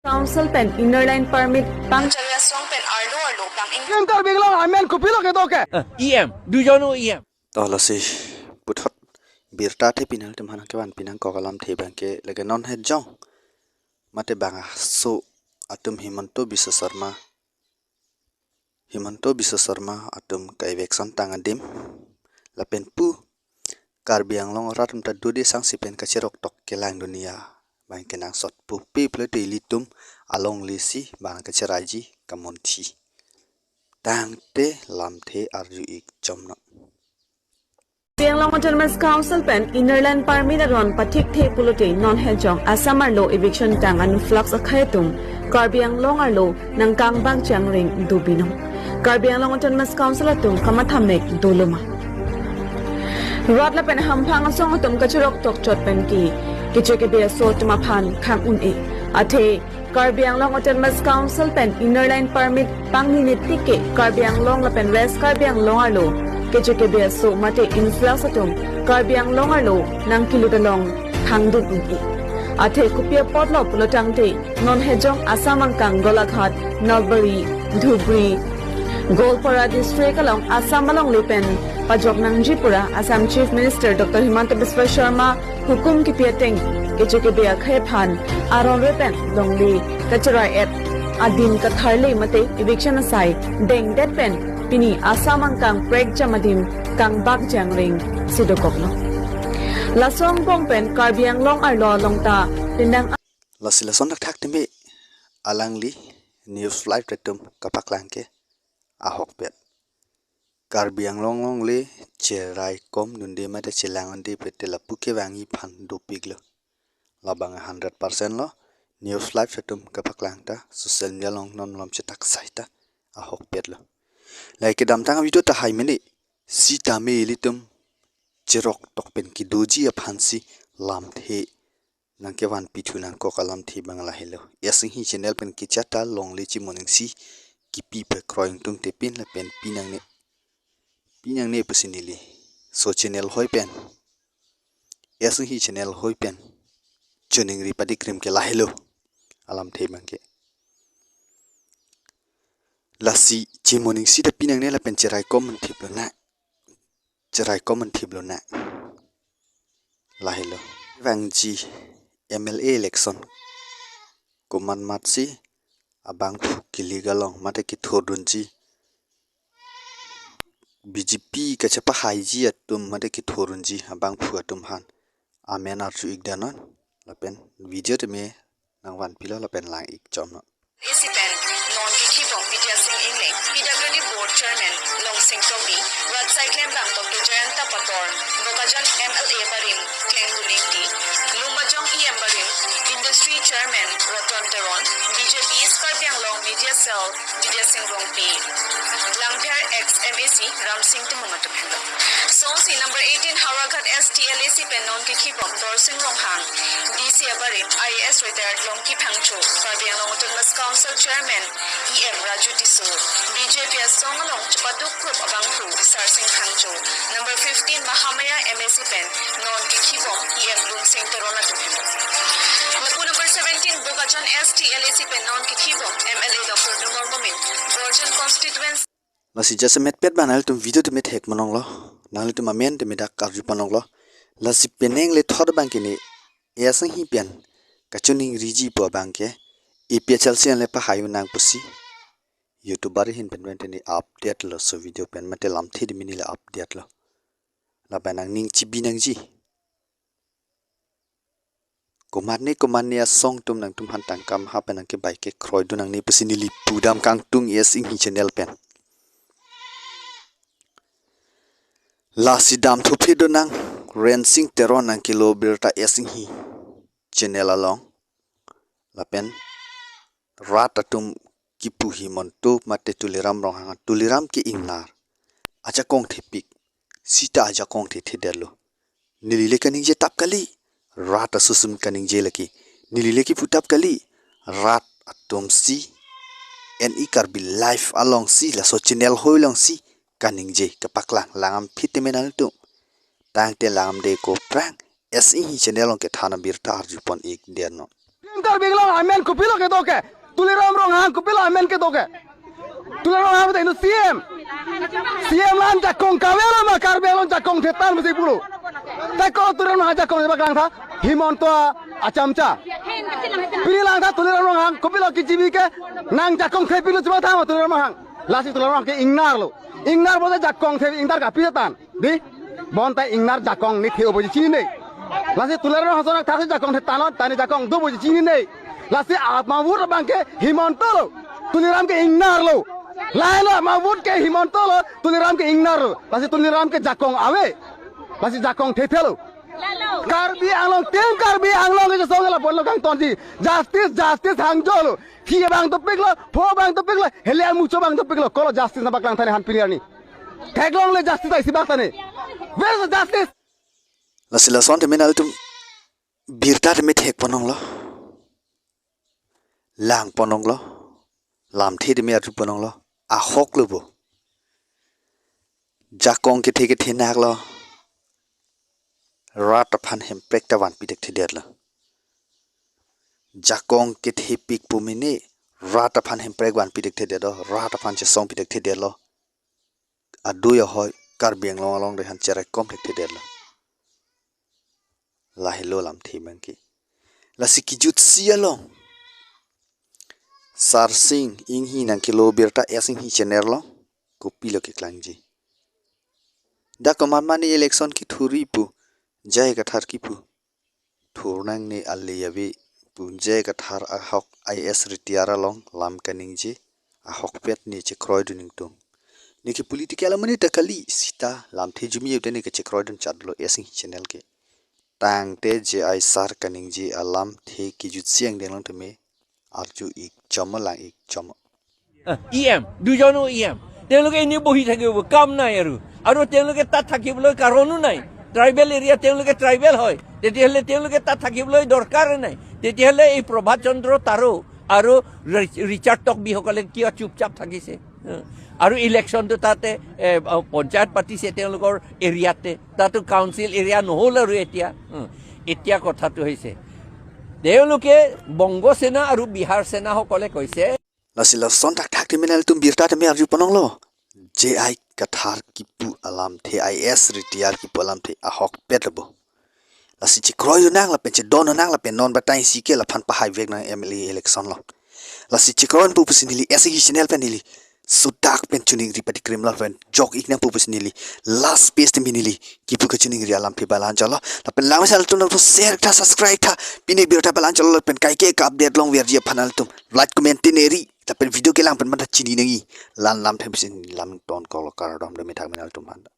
Council pen inner line permit pang chalya song pen arlo pang Yang Karbi Englang amen kupilo ke toke. EM. Do you know EM? Tola si puthot Abirta the pinal tem hanak kewan pinang ko kalam the bangke lege non het jong mate banga so atum Himanto Bisa Sarma atum kai vekson tangadim lapen pu Karbi Anglong ratum ta dode sang sipen kacirok tok kelang dunia bang kenang sot pu people daily tum along lisi bang kaciraji kamonti tang te lam the arju ik chomno Anglong Autonomous Council pen inner line permit aron patik the pulote non hejong asamar lo eviction tangan flux akhatum Karbi Anglong arlo nang kangbang changring dubino Karbi Anglong Autonomous Council atum kamathamek doloma Rodla pen hampang song atum kachurok tok chot pen ki kicheke be so tumaphan khang un e athe Karbi Anglong Autonomous Council pen inner line permit pang minitike Karbi Anglong la pen West Karbi Anglong arlo kicheke be so mate influx atum Karbi Anglong arlo nang kiludalong khangdun un e athe kupia potlo pulotang te non hejong asamang kang golaghat Nalbari Dhubri Golpara district along Assam along Lipen Pajok Nangjipura Assam Chief Minister Dr. Himanta Biswa Sharma hukum ki piateng kicheke be khephan aron repen longli kacharai et adin katharle mate eviction asai deng det pen pini Assamang kang prek jamadim kang bak jangring sidokokno lasong bong pen Karbi Anglong arlo longta pinang lasila sondak thak teme alangli news live retum kapaklangke ahok pet Karbi Anglong long le cherai kom nunde mate chilangon de pete la puke wangi phan do piglo labang 100% lo news live retum kapaklangta social media long non lom chetak saita ahok pet lo like dam tang video ta hai meni si ta me litum cherok tok pen ki doji a phansi lam the nang ke wan pithunan ko kalam thi bangla hello yasing hi channel pen ki chata long le chi morning si ki pi pe kroing tung te pin la pen pinang ne pasinili so channel hoi pen yasing hi channel hoi pen chuning ri padi krim ke la hello alam the bangke lasi chi morning si da pinang ne la pen cherai comment thiblo na la hello wangji MLA election kuman matsi abang kiligalong mate ki thorunji BJP ka chapa haiji atum mate ki thorunji abang phu atum han amen archu igdanon lapen video te me nangwan pilo lapen lang ik chomno Isipen non kichibong Pityasing Enghi PWD Board Chairman Longsing Tobi Radsai Klembang Dr. Jayanta Pator Bokajan MLA Barim Kleng Duningti Lumajong EM Barim Industry Chairman Roton Teron BJP's Karbi Anglong Media Cell Pityasing Rongpi Langpyar ex-MAC Ramsing Tumumatupendo Sonsi number 18 Haragat STLAC Pen non kichibong Dorsing Ronghang DC Barim IAS retired Longki Pangcho Karbi Anglong Autonomous Council Chairman EM Raju Tisu BJP Songalong Chapaduk Group Abangpu Sarsing Khangcho number 15 Mahamaya MAC Pen non kichibong EM Lunsing Terona Tupendo Lapu number 17 Bogajan STLAC Pen non kichibong MLA Dr. Numar Momin Virgin Constituency lasi jasa met pet banal tum video te met hek monong lo nal tum amen te medak karju panong lo lasi peneng le thod bangke ni yasang hi pian kachuning riji po bangke IPHL sian le pa hayu nang pusi YouTuber hin pen ni update lo so video pen mate lam thi di mini le update lo la banang ning chibi nang ji kuman ne song tum nang tum han tang kam ha pen ke bai ke kroi du nang ni pusi ni li pudam kang tung yasing hi channel pen la sidam thu phi do nang rensing teron nang kilo birta yasing hi channel along la pen ratatum kipu himonto mate tuliram rohang tuliram ki ingnar acha kong thepik sita aja kong the thederlo nilile kaning je tap kali rat asusum kaning je laki nilile ki putap kali rat atom si ni Karbi life along si la so channel hoilong si kaning je kapaklang langam fitemenal tu tang te langam de ko prang si hi channel ong ke thana birta arjupon ik derno Karbi Anglong amen kupilo ke doke. Tuliram rong hang kupilo amen ke doke. Tuliram hang itu CM. CM lan jakong kawelo ma Karbi Anglong jakong thetan mesti pulu. Tako tuliram hang jakong sebab lang tha Himonto acamca. Pilang tha tuliram rong hang kupilo kijibi ke nang jakong the pilu sebab tha ma tuliram hang. Lasi tuliram hang ke ingnar lo. Ingnar bote jakong the ingnar ka pisetan. Di bontai ingnar jakong ni theo boji chini nei. Lasi tuliram hang sonak thasi jakong the tanot tani jakong do boji chini nei. Lasi atmawur bangke Himonto lo. Tuliram ke ingnar lo. Lain lo mawur ke Himonto lo. Tuliram ke ingnar lo. Lasi tuliram ke jakong awe. Lasi jakong the lo. Karbi Anglong tim Karbi Anglong ke song la bollo kang tonji. Justice hangjo lo. Kia bang topik lo, po bang topik lo, hele mucho bang topik lo. Kolo justice na baklang thane han pilih ni. Taglong le justice ai sibak thane. Where's the justice? Lasila son te menal tum birta te met hek ponong lo. Lang ponong lo. Lam the de me atu ponong lo. A hok lo bo. Jakong ke the nak lo. Rat aphan hem prek ta wan pidek the der lo. Jakong ke the pik pumine rat aphan hem prek wan pidek the der lo. Rat aphan che song pidek the der lo. Adu ya hoy Karbi Anglong along de han cherai kom the der lo. Lahilo lam thi mangki. Lasiki jut sialong. Sarsing Enghi nang kilo Abirta esing hi channel lo. Kopi lo ke klangji. Da komamani election ki thuri pu. Jai kathar ki pu. Thurnang ne aliyabi pu jai kathar ahok IS retiara long lam kaningji. Ahok pet ni che kroy duning tung. Niki political mani takali sita lam the jumi yote ni ke che kroy dun chadlo esing hi channel ke. Tang te je ai sar kaningji alam the ki jut siang deng long teme arju ik chama lang ik chama. EM দুজনো EM তেওঁলোকে এনে বহি থাকিব কাম নাই আৰু তেওঁলোকে তাত থাকিবলৈ কাৰণো নাই ট্ৰাইবেল এৰিয়া তেওঁলোকে ট্ৰাইবেল হয় তেতিয়াহ'লে তেওঁলোকে তাত থাকিবলৈ দৰকাৰ নাই তেতিয়াহ'লে এই প্ৰভাত চন্দ্ৰ তাৰো আৰু ৰিচাৰ্ড টকবিসকলে কিয় চুপচাপ থাকিছে আৰু ইলেকশ্যনটো তাতে পঞ্চায়ত পাতিছে তেওঁলোকৰ এৰিয়াতে তাতো কাউন্সিল এৰিয়া নহ'ল আৰু এতিয়া কথাটো হৈছে তেওঁলোকে বংগ সেনা আৰু বিহাৰ সেনাসকলে কৈছে Lasila son tak tak menal tum birta te me arju ponong lo. Je ai kathar ki pu alam the IS retiar ki alam the ahok petbo. Lasi chi kroy nang la pen che don nang la pen non batai si ke la phan pa hai vek na MLA election lo. Lasi chi kroy pu pusinili SG channel penili. Sudak pen chuning ri pati criminal pen jok ikna pu pusinili. Last space te minili ki pu ka chuning ri alam phe balan jalo. La pen lawa sal tum to share tha subscribe tha pini birta balan jalo pen kai ke update long wer je phanal tum like comment tineri. Tapi video ke lang pen mata chini nengi lan lam the bisin lam ton kol kar dom de mithak menal tum handa.